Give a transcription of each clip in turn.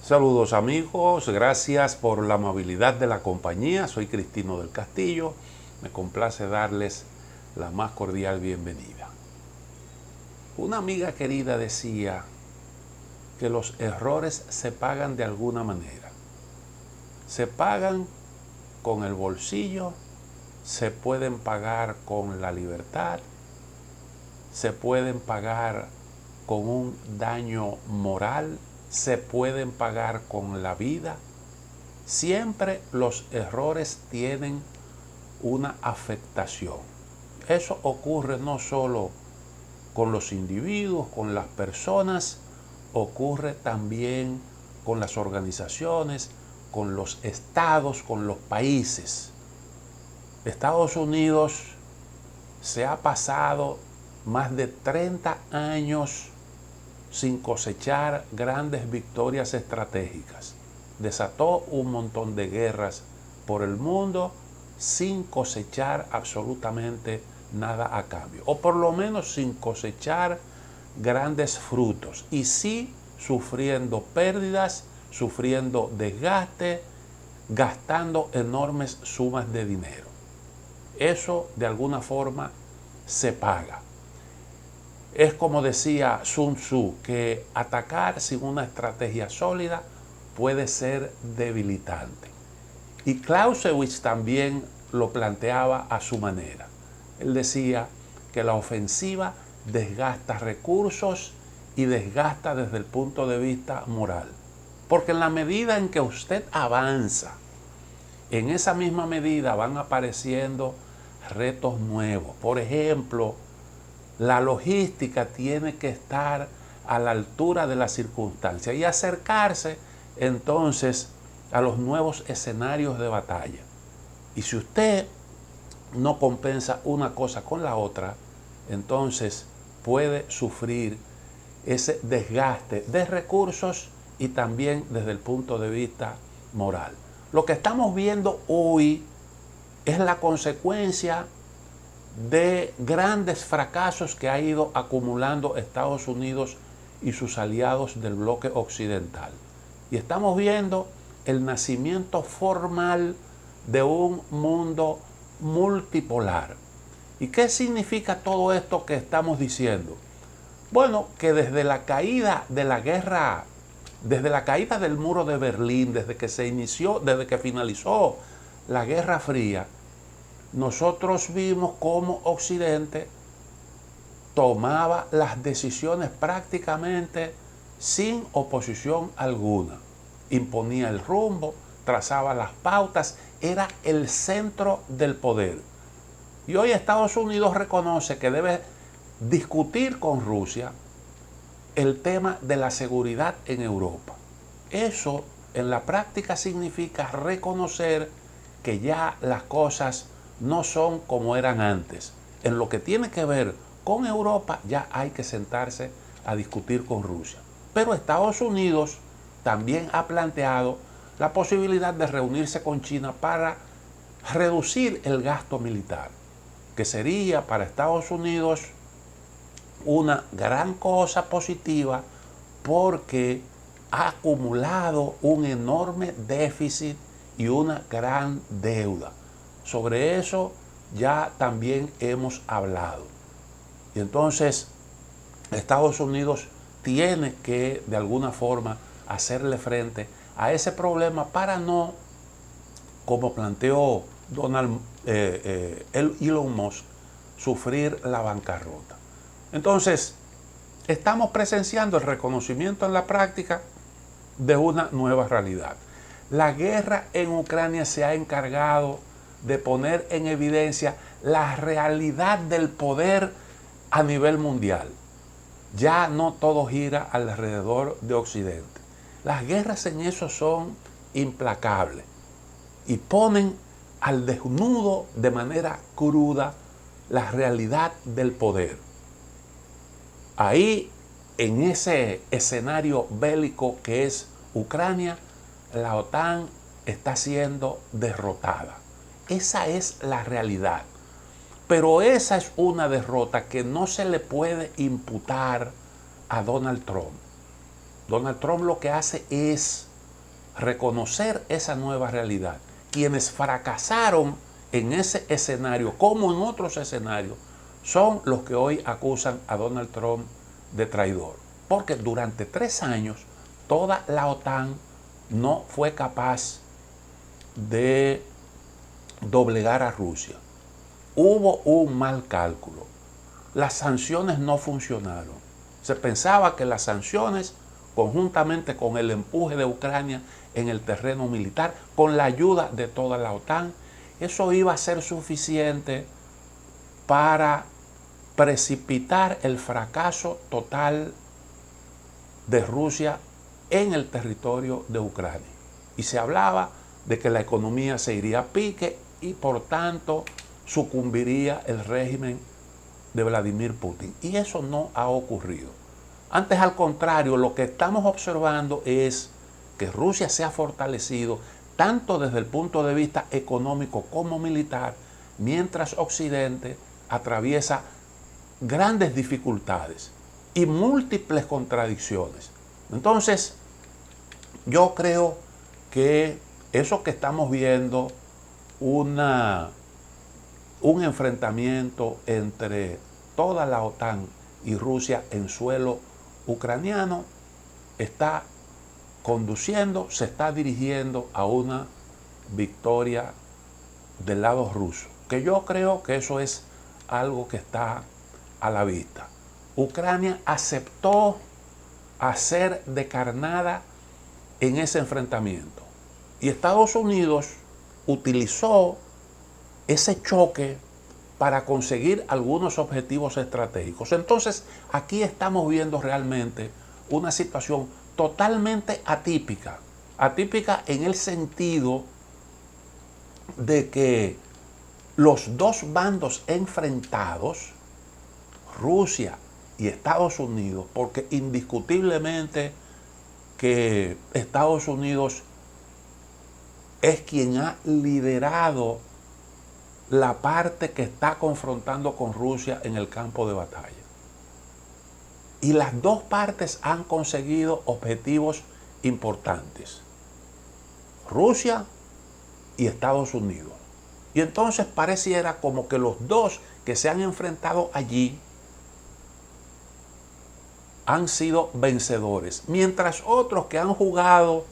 Saludos amigos, gracias por la amabilidad de la compañía. Soy Cristino del Castillo. Me complace darles la más cordial bienvenida. Una amiga querida decía que los errores se pagan de alguna manera. Se pagan con el bolsillo, se pueden pagar con la libertad, se pueden pagar con un daño moral, se pueden pagar con la vida. Siempre los errores tienen una afectación. Eso ocurre no solo con los individuos, con las personas, ocurre también con las organizaciones, con los estados, con los países. Estados Unidos se ha pasado más de 30 años sin cosechar grandes victorias estratégicas. Desató un montón de guerras por el mundo sin cosechar absolutamente nada a cambio, o por lo menos sin cosechar grandes frutos, y sí sufriendo pérdidas, sufriendo desgaste, gastando enormes sumas de dinero. Eso de alguna forma se paga. Es como decía Sun Tzu, que atacar sin una estrategia sólida puede ser debilitante. Y Clausewitz también lo planteaba a su manera. Él decía que la ofensiva desgasta recursos y desgasta desde el punto de vista moral. Porque en la medida en que usted avanza, en esa misma medida van apareciendo retos nuevos. Por ejemplo, la logística tiene que estar a la altura de las circunstancias y acercarse entonces a los nuevos escenarios de batalla. Y si usted no compensa una cosa con la otra, entonces puede sufrir ese desgaste de recursos y también desde el punto de vista moral. Lo que estamos viendo hoy es la consecuencia de grandes fracasos que ha ido acumulando Estados Unidos y sus aliados del bloque occidental. Y estamos viendo el nacimiento formal de un mundo multipolar. ¿Y qué significa todo esto que estamos diciendo? Bueno, que desde la caída de la guerra, desde la caída del muro de Berlín, desde que finalizó la Guerra Fría, nosotros vimos cómo Occidente tomaba las decisiones prácticamente sin oposición alguna. Imponía el rumbo, trazaba las pautas, era el centro del poder. Y hoy Estados Unidos reconoce que debe discutir con Rusia el tema de la seguridad en Europa. Eso en la práctica significa reconocer que ya las cosas no son como eran antes. En lo que tiene que ver con Europa ya hay que sentarse a discutir con Rusia. Pero Estados Unidos también ha planteado la posibilidad de reunirse con China para reducir el gasto militar, que sería para Estados Unidos una gran cosa positiva porque ha acumulado un enorme déficit y una gran deuda. Sobre eso ya también hemos hablado. Y entonces Estados Unidos tiene que de alguna forma hacerle frente a ese problema para no, como planteó Elon Musk, sufrir la bancarrota. Entonces, estamos presenciando el reconocimiento en la práctica de una nueva realidad. La guerra en Ucrania se ha encargado de poner en evidencia la realidad del poder a nivel mundial. Ya no todo gira alrededor de Occidente. Las guerras en eso son implacables y ponen al desnudo de manera cruda la realidad del poder. Ahí, en ese escenario bélico que es Ucrania, la OTAN está siendo derrotada. Esa es la realidad. Pero esa es una derrota que no se le puede imputar a Donald Trump. Donald Trump lo que hace es reconocer esa nueva realidad. Quienes fracasaron en ese escenario, como en otros escenarios, son los que hoy acusan a Donald Trump de traidor. Porque durante 3 años toda la OTAN no fue capaz de doblegar a Rusia. Hubo un mal cálculo. Las sanciones no funcionaron. Se pensaba que las sanciones, conjuntamente con el empuje de Ucrania en el terreno militar, con la ayuda de toda la OTAN, eso iba a ser suficiente para precipitar el fracaso total de Rusia en el territorio de Ucrania. Y se hablaba de que la economía se iría a pique y por tanto sucumbiría el régimen de Vladimir Putin. Y eso no ha ocurrido. Antes, al contrario, lo que estamos observando es que Rusia se ha fortalecido tanto desde el punto de vista económico como militar, mientras Occidente atraviesa grandes dificultades y múltiples contradicciones. Entonces, yo creo que eso que estamos viendo, un enfrentamiento entre toda la OTAN y Rusia en suelo ucraniano, está conduciendo, se está dirigiendo a una victoria del lado ruso, que yo creo que eso es algo que está a la vista. Ucrania aceptó a ser decarnada en ese enfrentamiento y Estados Unidos utilizó ese choque para conseguir algunos objetivos estratégicos. Entonces, aquí estamos viendo realmente una situación totalmente atípica. Atípica en el sentido de que los dos bandos enfrentados, Rusia y Estados Unidos, porque indiscutiblemente que Estados Unidos es quien ha liderado la parte que está confrontando con Rusia en el campo de batalla. Y las dos partes han conseguido objetivos importantes. Rusia y Estados Unidos. Y entonces pareciera como que los dos que se han enfrentado allí han sido vencedores, mientras otros que han jugado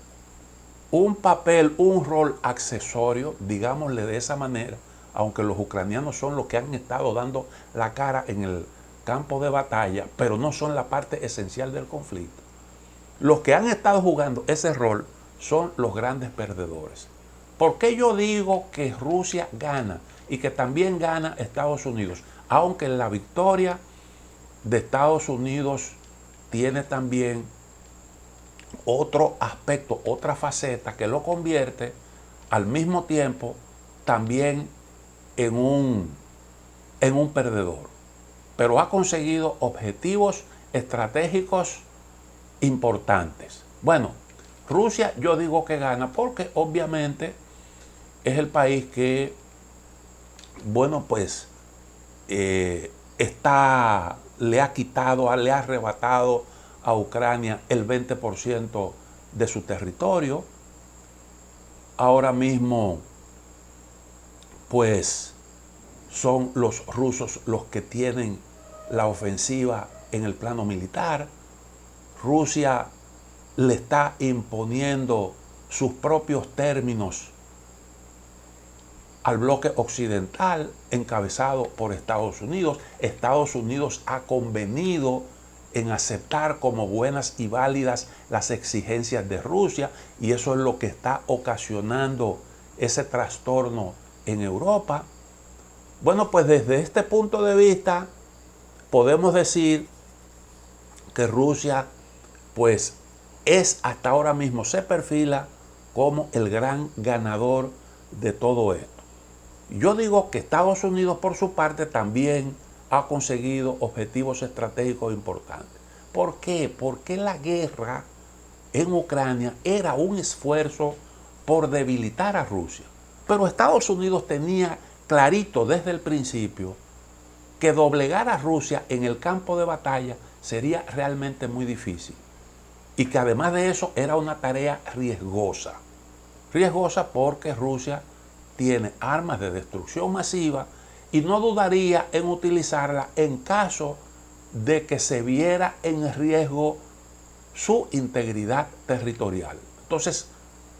un papel, un rol accesorio, digámosle de esa manera, aunque los ucranianos son los que han estado dando la cara en el campo de batalla, pero no son la parte esencial del conflicto. Los que han estado jugando ese rol son los grandes perdedores. ¿Por qué yo digo que Rusia gana y que también gana Estados Unidos? Aunque la victoria de Estados Unidos tiene también otro aspecto, otra faceta que lo convierte al mismo tiempo también en un perdedor. Pero ha conseguido objetivos estratégicos importantes. Bueno, Rusia yo digo que gana porque obviamente es el país que, bueno, pues le ha quitado, le ha arrebatado a Ucrania el 20% de su territorio. Ahora mismo, pues, son los rusos los que tienen la ofensiva en el plano militar. Rusia le está imponiendo sus propios términos al bloque occidental encabezado por Estados Unidos. Estados Unidos ha convenido en aceptar como buenas y válidas las exigencias de Rusia y eso es lo que está ocasionando ese trastorno en Europa. Bueno, pues desde este punto de vista podemos decir que Rusia pues es hasta ahora mismo, se perfila como el gran ganador de todo esto. Yo digo que Estados Unidos por su parte también ha conseguido objetivos estratégicos importantes. ¿Por qué? Porque la guerra en Ucrania era un esfuerzo por debilitar a Rusia. Pero Estados Unidos tenía clarito desde el principio que doblegar a Rusia en el campo de batalla sería realmente muy difícil. y que además de eso era una tarea riesgosa. Riesgosa porque Rusia tiene armas de destrucción masiva y no dudaría en utilizarla en caso de que se viera en riesgo su integridad territorial. Entonces,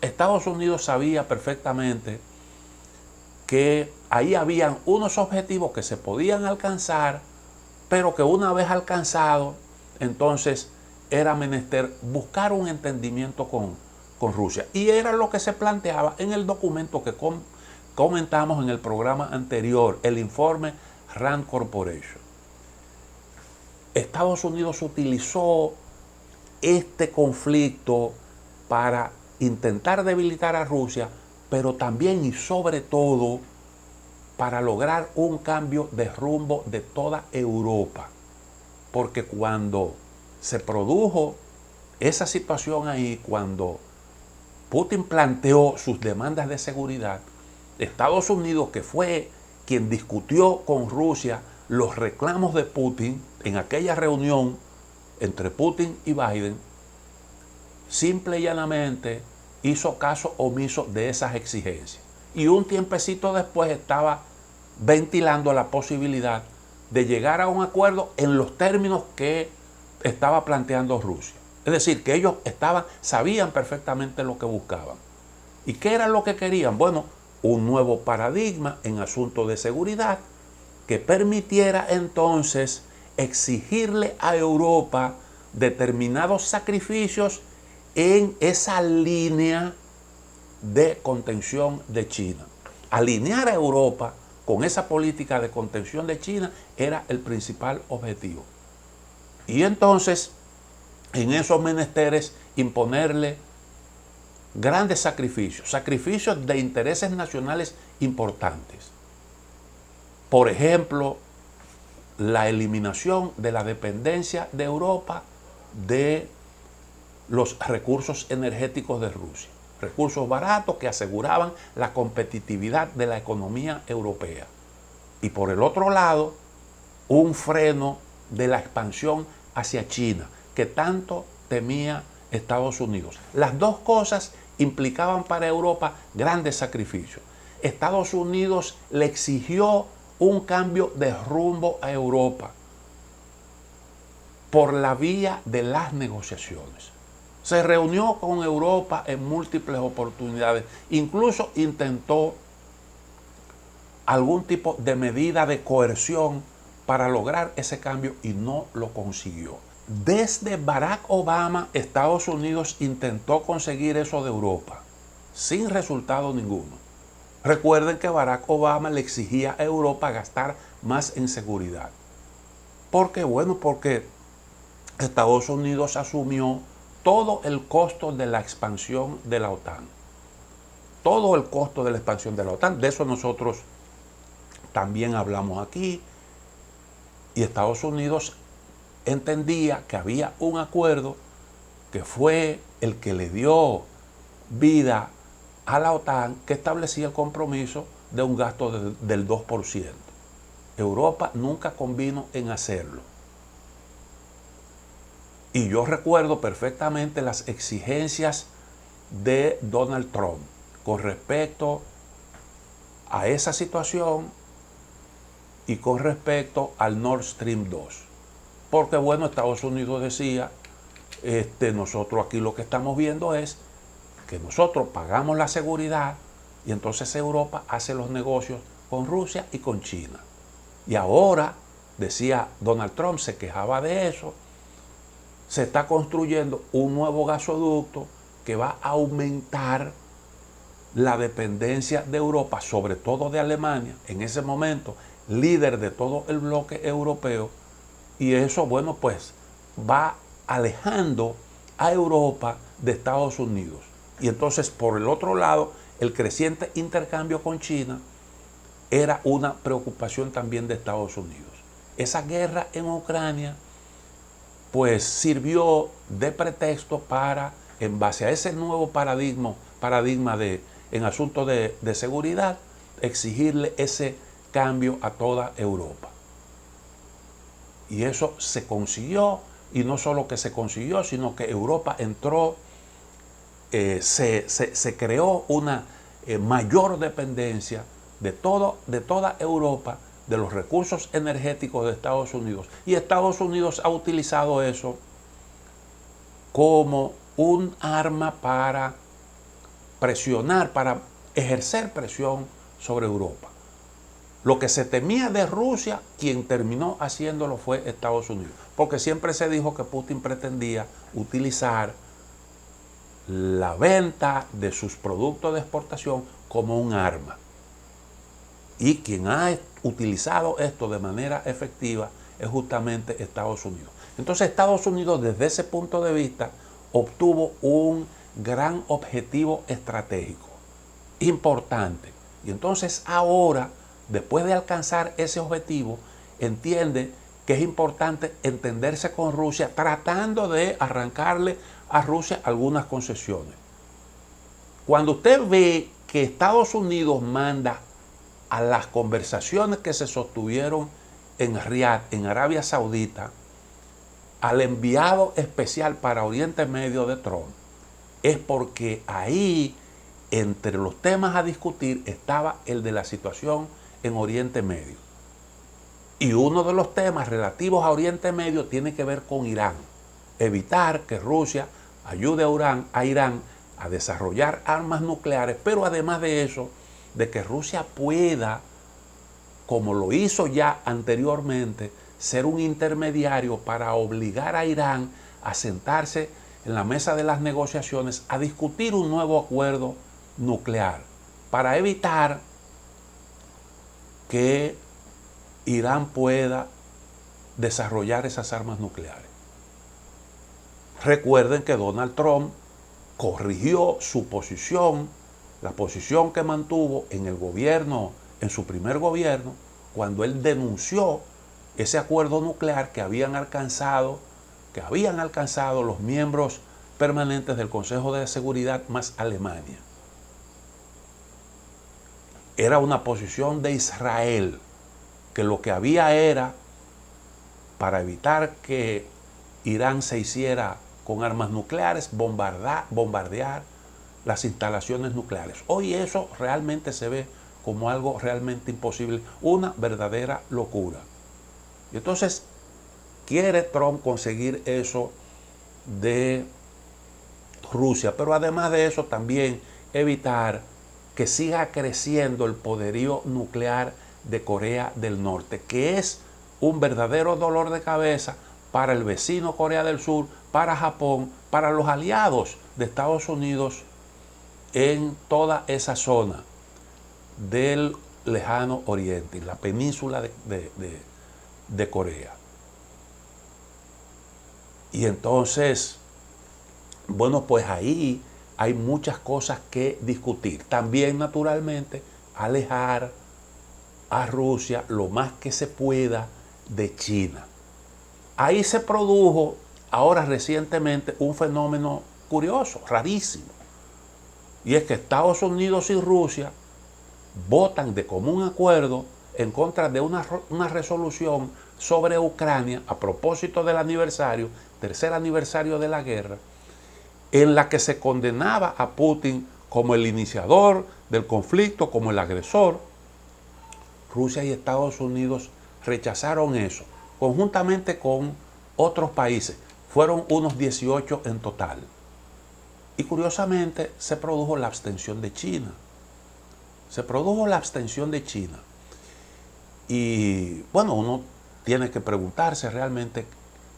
Estados Unidos sabía perfectamente que ahí habían unos objetivos que se podían alcanzar, pero que una vez alcanzado, entonces era menester buscar un entendimiento con Rusia. Y era lo que se planteaba en el documento que comentamos en el programa anterior, el informe Rand Corporation. Estados Unidos utilizó este conflicto para intentar debilitar a Rusia, pero también y sobre todo para lograr un cambio de rumbo de toda Europa. Porque cuando se produjo esa situación ahí, cuando Putin planteó sus demandas de seguridad, Estados Unidos, que fue quien discutió con Rusia los reclamos de Putin en aquella reunión entre Putin y Biden, simple y llanamente hizo caso omiso de esas exigencias. Y un tiempecito después estaba ventilando la posibilidad de llegar a un acuerdo en los términos que estaba planteando Rusia. Es decir, que ellos sabían perfectamente lo que buscaban. ¿Y qué era lo que querían? Bueno, un nuevo paradigma en asuntos de seguridad que permitiera entonces exigirle a Europa determinados sacrificios en esa línea de contención de China. Alinear a Europa con esa política de contención de China era el principal objetivo. Y entonces, en esos menesteres, imponerle grandes sacrificios, sacrificios de intereses nacionales importantes. Por ejemplo, la eliminación de la dependencia de Europa de los recursos energéticos de Rusia. Recursos baratos que aseguraban la competitividad de la economía europea. Y por el otro lado, un freno de la expansión hacia China, que tanto temía Estados Unidos. Las dos cosas implicaban para Europa grandes sacrificios. Estados Unidos le exigió un cambio de rumbo a Europa por la vía de las negociaciones. Se reunió con Europa en múltiples oportunidades, incluso intentó algún tipo de medida de coerción para lograr ese cambio y no lo consiguió. Desde Barack Obama, Estados Unidos intentó conseguir eso de Europa, sin resultado ninguno. Recuerden que Barack Obama le exigía a Europa gastar más en seguridad. ¿Por qué? Bueno, porque Estados Unidos asumió todo el costo de la expansión de la OTAN. Todo el costo de la expansión de la OTAN. De eso nosotros también hablamos aquí. Y Estados Unidos entendía que había un acuerdo que fue el que le dio vida a la OTAN, que establecía el compromiso de un gasto del 2%. Europa nunca convino en hacerlo. Y yo recuerdo perfectamente las exigencias de Donald Trump con respecto a esa situación y con respecto al Nord Stream 2. Porque bueno, Estados Unidos decía, nosotros aquí lo que estamos viendo es que nosotros pagamos la seguridad y entonces Europa hace los negocios con Rusia y con China. Y ahora, decía Donald Trump, se quejaba de eso, se está construyendo un nuevo gasoducto que va a aumentar la dependencia de Europa, sobre todo de Alemania, en ese momento líder de todo el bloque europeo, y eso, bueno, pues va alejando a Europa de Estados Unidos. Y entonces, por el otro lado, el creciente intercambio con China era una preocupación también de Estados Unidos. Esa guerra en Ucrania pues sirvió de pretexto para, en base a ese nuevo paradigma en asuntos de seguridad, exigirle ese cambio a toda Europa. Y eso se consiguió y no solo que se consiguió, sino que Europa entró, se creó una mayor dependencia de toda Europa de los recursos energéticos de Estados Unidos. Y Estados Unidos ha utilizado eso como un arma para presionar, para ejercer presión sobre Europa. Lo que se temía de Rusia, quien terminó haciéndolo fue Estados Unidos, porque siempre se dijo que Putin pretendía utilizar la venta de sus productos de exportación como un arma. Y quien ha utilizado esto de manera efectiva es justamente Estados Unidos. Entonces Estados Unidos, desde ese punto de vista, obtuvo un gran objetivo estratégico importante. Y entonces ahora, después de alcanzar ese objetivo, entiende que es importante entenderse con Rusia, tratando de arrancarle a Rusia algunas concesiones. Cuando usted ve que Estados Unidos manda a las conversaciones que se sostuvieron en Riad, en Arabia Saudita, al enviado especial para Oriente Medio de Trump, es porque ahí, entre los temas a discutir, estaba el de la situación en Oriente Medio. Y uno de los temas relativos a Oriente Medio tiene que ver con Irán. Evitar que Rusia ayude a Irán a desarrollar armas nucleares, pero además de eso, de que Rusia pueda, como lo hizo ya anteriormente, ser un intermediario para obligar a Irán a sentarse en la mesa de las negociaciones a discutir un nuevo acuerdo nuclear, para evitar que Irán pueda desarrollar esas armas nucleares. Recuerden que Donald Trump corrigió su posición, la posición que mantuvo en el gobierno, en su primer gobierno, cuando él denunció ese acuerdo nuclear que habían alcanzado los miembros permanentes del Consejo de Seguridad más Alemania. Era una posición de Israel, que lo que había era, para evitar que Irán se hiciera con armas nucleares, bombardear las instalaciones nucleares. Hoy eso realmente se ve como algo realmente imposible, una verdadera locura. Y entonces quiere Trump conseguir eso de Rusia, pero además de eso también evitar que siga creciendo el poderío nuclear de Corea del Norte, que es un verdadero dolor de cabeza para el vecino Corea del Sur, para Japón, para los aliados de Estados Unidos en toda esa zona del lejano oriente, la península de Corea. Y entonces, bueno, pues ahí hay muchas cosas que discutir. También, naturalmente, alejar a Rusia lo más que se pueda de China. Ahí se produjo ahora recientemente un fenómeno curioso, rarísimo. Y es que Estados Unidos y Rusia votan de común acuerdo en contra de una resolución sobre Ucrania a propósito del aniversario, tercer aniversario de la guerra, en la que se condenaba a Putin como el iniciador del conflicto, como el agresor. Rusia y Estados Unidos rechazaron eso, conjuntamente con otros países. Fueron unos 18 en total. Y curiosamente se produjo la abstención de China. Y bueno, uno tiene que preguntarse realmente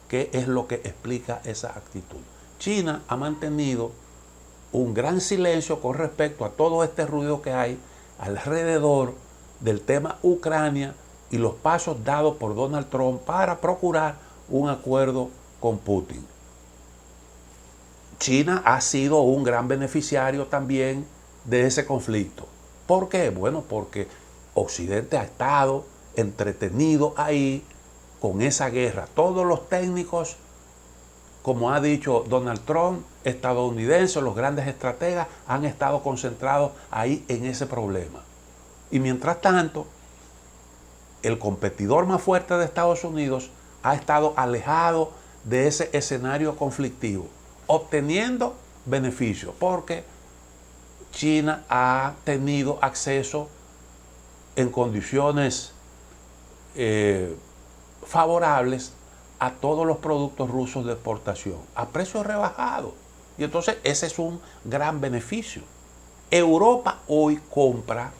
qué es lo que explica esa actitud. China ha mantenido un gran silencio con respecto a todo este ruido que hay alrededor del tema Ucrania y los pasos dados por Donald Trump para procurar un acuerdo con Putin. China ha sido un gran beneficiario también de ese conflicto. ¿Por qué? Bueno, porque Occidente ha estado entretenido ahí con esa guerra. Todos los técnicos, como ha dicho Donald Trump, estadounidenses, los grandes estrategas, han estado concentrados ahí en ese problema. Y mientras tanto, el competidor más fuerte de Estados Unidos ha estado alejado de ese escenario conflictivo, obteniendo beneficios, porque China ha tenido acceso en condiciones favorables a todos los productos rusos de exportación, a precios rebajados. Y entonces ese es un gran beneficio. Europa hoy compra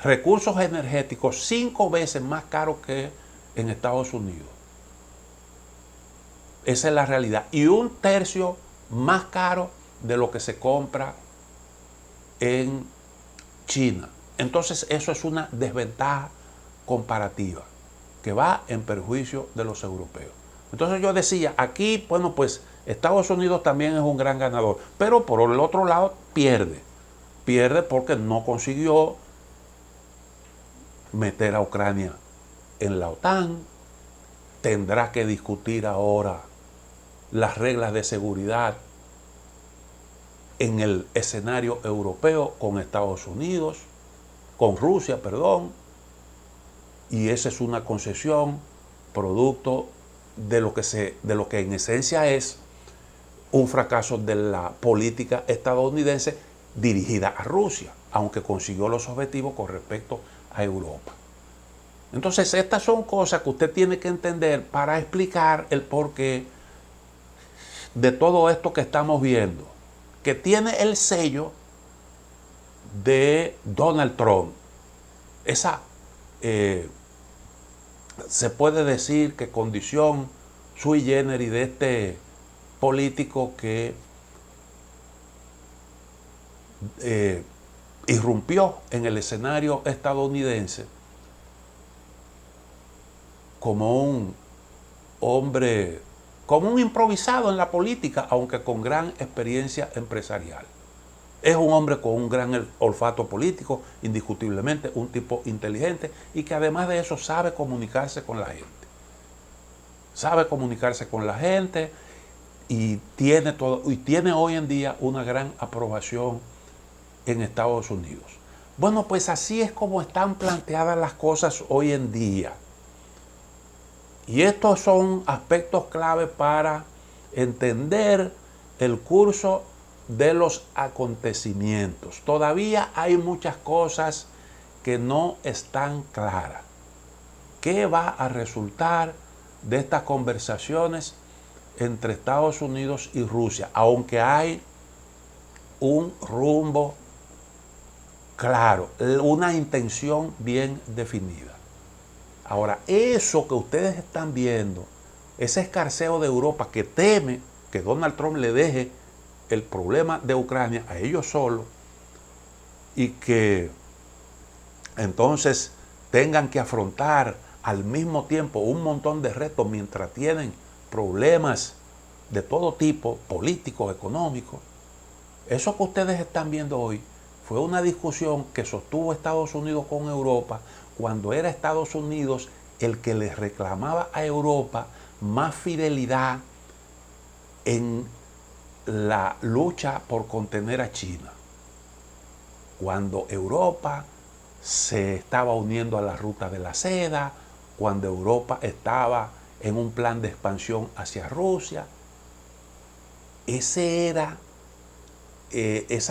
recursos energéticos 5 veces más caros que en Estados Unidos. Esa es la realidad. Y 1/3 más caro de lo que se compra en China. Entonces eso es una desventaja comparativa que va en perjuicio de los europeos. Entonces yo decía, aquí, bueno, pues Estados Unidos también es un gran ganador, pero por el otro lado pierde. Pierde porque no consiguió meter a Ucrania en la OTAN. Tendrá que discutir ahora las reglas de seguridad en el escenario europeo con Estados Unidos, con Rusia, perdón, y esa es una concesión producto de lo que en esencia es un fracaso de la política estadounidense dirigida a Rusia, aunque consiguió los objetivos con respecto a Europa. Entonces, estas son cosas que usted tiene que entender para explicar el porqué de todo esto que estamos viendo, que tiene el sello de Donald Trump. Esa, se puede decir que condición sui generis de este político que irrumpió en el escenario estadounidense como un hombre, como un improvisado en la política, aunque con gran experiencia empresarial. Es un hombre con un gran olfato político, indiscutiblemente, un tipo inteligente y que además de eso sabe comunicarse con la gente. Sabe comunicarse con la gente y tiene hoy en día una gran aprobación en Estados Unidos. Bueno, pues así es como están planteadas las cosas hoy en día. Y estos son aspectos clave para entender el curso de los acontecimientos. Todavía hay muchas cosas que no están claras. ¿Qué va a resultar de estas conversaciones entre Estados Unidos y Rusia? Aunque hay un rumbo claro, una intención bien definida. Ahora, eso que ustedes están viendo, ese escarceo de Europa que teme que Donald Trump le deje el problema de Ucrania a ellos solos y que entonces tengan que afrontar al mismo tiempo un montón de retos mientras tienen problemas de todo tipo, políticos, económicos. Eso que ustedes están viendo hoy fue una discusión que sostuvo Estados Unidos con Europa cuando era Estados Unidos el que les reclamaba a Europa más fidelidad en la lucha por contener a China. Cuando Europa se estaba uniendo a la ruta de la seda, cuando Europa estaba en un plan de expansión hacia Rusia, esa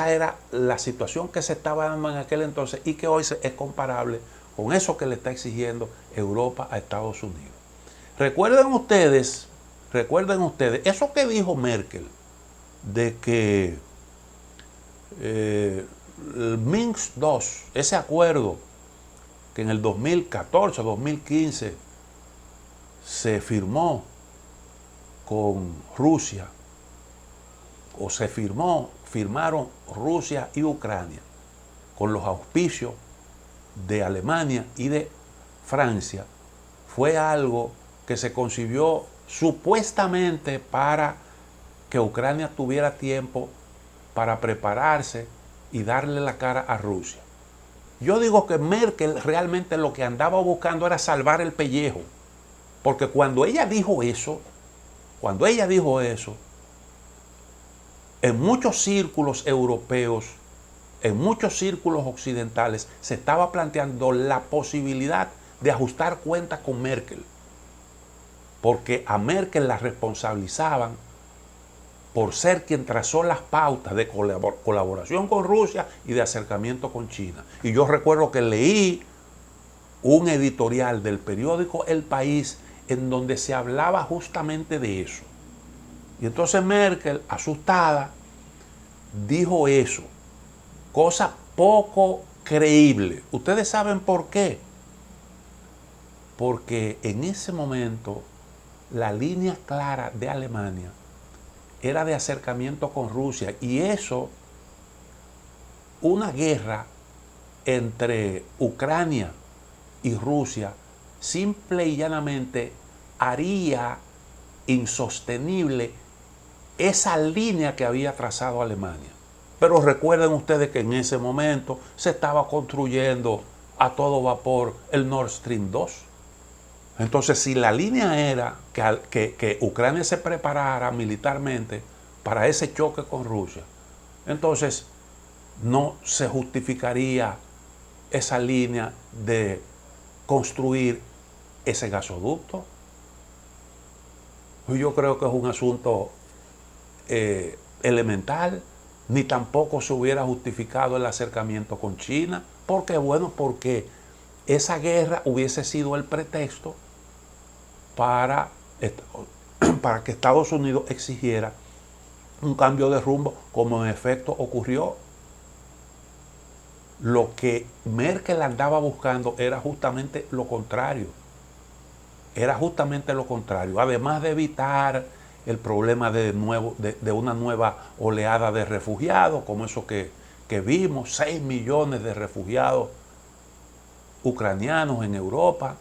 era la situación que se estaba dando en aquel entonces y que hoy es comparable con eso que le está exigiendo Europa a Estados Unidos. Recuerden ustedes, eso que dijo Merkel, de que el Minsk II, ese acuerdo que en el 2014, 2015 se firmó con Rusia, o firmaron Rusia y Ucrania con los auspicios de Alemania y de Francia, fue algo que se concibió supuestamente para que Ucrania tuviera tiempo para prepararse y darle la cara a Rusia. Yo digo que Merkel realmente lo que andaba buscando era salvar el pellejo, porque cuando ella dijo eso, en muchos círculos europeos, en muchos círculos occidentales, se estaba planteando la posibilidad de ajustar cuentas con Merkel. porque a Merkel la responsabilizaban por ser quien trazó las pautas de colaboración con Rusia y de acercamiento con China. Y yo recuerdo que leí un editorial del periódico El País en donde se hablaba justamente de eso. Y entonces Merkel, asustada, dijo eso, cosa poco creíble. ¿Ustedes saben por qué? Porque en ese momento la línea clara de Alemania era de acercamiento con Rusia, y eso, una guerra entre Ucrania y Rusia, simple y llanamente haría insostenible esa línea que había trazado Alemania. Pero recuerden ustedes que en ese momento se estaba construyendo a todo vapor el Nord Stream 2. Entonces, si la línea era que Ucrania se preparara militarmente para ese choque con Rusia, entonces no se justificaría esa línea de construir ese gasoducto. Yo creo que es un asunto elemental. Ni tampoco se hubiera justificado el acercamiento con China. ¿Por qué? Bueno, porque esa guerra hubiese sido el pretexto para que Estados Unidos exigiera un cambio de rumbo, como en efecto ocurrió. Lo que Merkel andaba buscando era justamente lo contrario. Era justamente lo contrario. Además de evitar el problema de una nueva oleada de refugiados, como eso que vimos, 6 millones de refugiados ucranianos en Europa,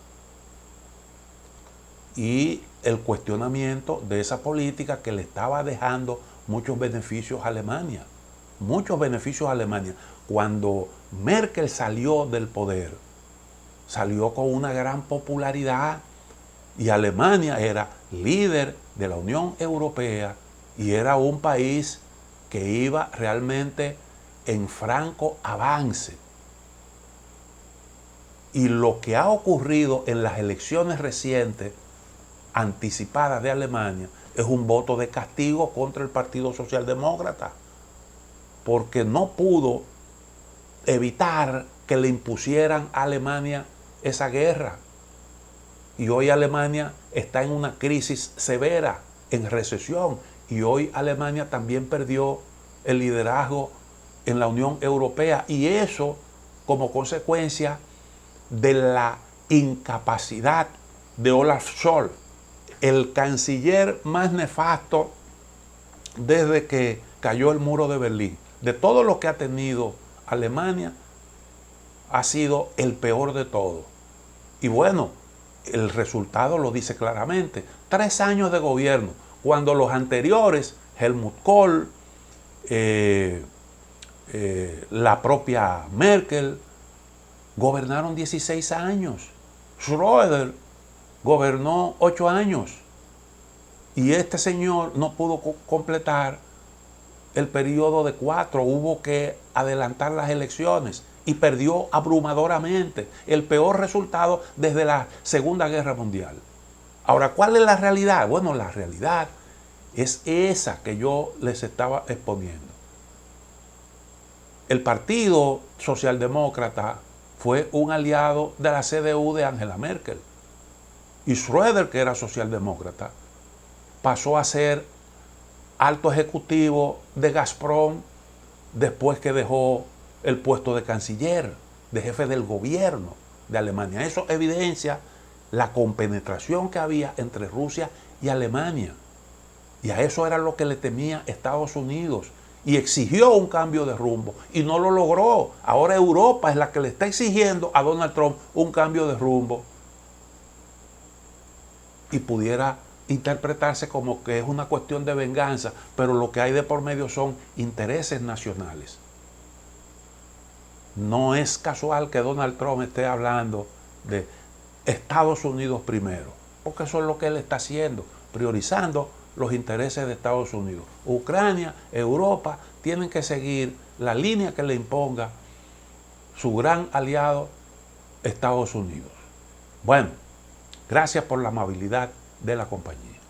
y el cuestionamiento de esa política que le estaba dejando muchos beneficios a Alemania. Muchos beneficios a Alemania. Cuando Merkel salió del poder, salió con una gran popularidad, y Alemania era líder de la Unión Europea y era un país que iba realmente en franco avance. Y lo que ha ocurrido en las elecciones recientes anticipadas de Alemania es un voto de castigo contra el Partido Socialdemócrata, porque no pudo evitar que le impusieran a Alemania esa guerra. Y hoy Alemania está en una crisis severa, en recesión, y hoy Alemania también perdió el liderazgo en la Unión Europea, y eso como consecuencia de la incapacidad de Olaf Scholz, el canciller más nefasto desde que cayó el muro de Berlín. De todo lo que ha tenido Alemania, ha sido el peor de todo. Y bueno, el resultado lo dice claramente. 3 años de gobierno, cuando los anteriores, Helmut Kohl, la propia Merkel, gobernaron 16 años. Schröder gobernó 8 años. Y este señor no pudo completar el periodo de 4. Hubo que adelantar las elecciones y perdió abrumadoramente. El peor resultado desde la Segunda Guerra Mundial. Ahora, ¿cuál es la realidad? Bueno, la realidad es esa que yo les estaba exponiendo. El Partido Socialdemócrata fue un aliado de la CDU de Angela Merkel. Y Schröder, que era socialdemócrata, pasó a ser alto ejecutivo de Gazprom después que dejó el puesto de canciller, de jefe del gobierno de Alemania. Eso evidencia la compenetración que había entre Rusia y Alemania. Y a eso era lo que le temía Estados Unidos. Y exigió un cambio de rumbo y no lo logró. Ahora Europa es la que le está exigiendo a Donald Trump un cambio de rumbo. Y pudiera interpretarse como que es una cuestión de venganza, pero lo que hay de por medio son intereses nacionales. No es casual que Donald Trump esté hablando de Estados Unidos primero, porque eso es lo que él está haciendo, priorizando los intereses de Estados Unidos. Ucrania, Europa tienen que seguir la línea que le imponga su gran aliado Estados Unidos. Bueno, gracias por la amabilidad de la compañía.